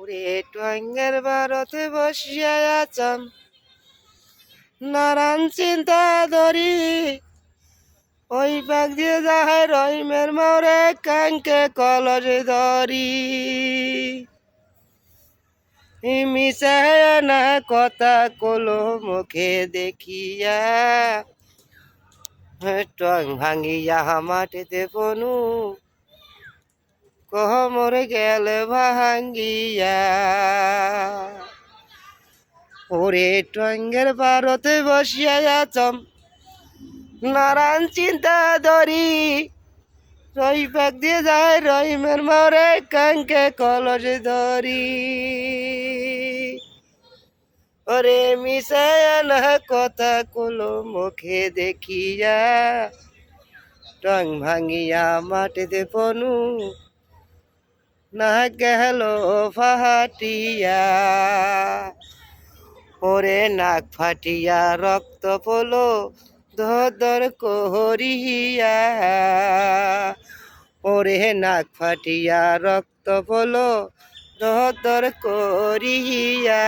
ওরে টঙ্গের ভারতে বসিয়া আছাম নারায়ণ চিন্তা ধরি ওই পাক দিয়ে যাহাই রহিমের মারে কাঙ্কে কলস ধরি মিশায় না কথা কলো মুখে দেখিয়া টং ভাঙিয়া মাটিতে পনু কহ মরে গেলে ভাঙ্গিয়া ওরে টঙ্গের ভারতে বসিয়া আছাম নারায়ণ চিন্তা ধরি রই পাক দিয়ে যায় রহিমের মারে কাঙ্কে কলস ধরি ওরে মিশায় না কথা কলো মুখে দেখিয়া টং ভাঙিয়া মাটিতে পনু না গেল ফাটিয়া ওরে নাক ফাটিয়া রক্ত পলো ধর করিয়া ওরে নাক ফাটিয়া রক্ত পলো ধর করিয়া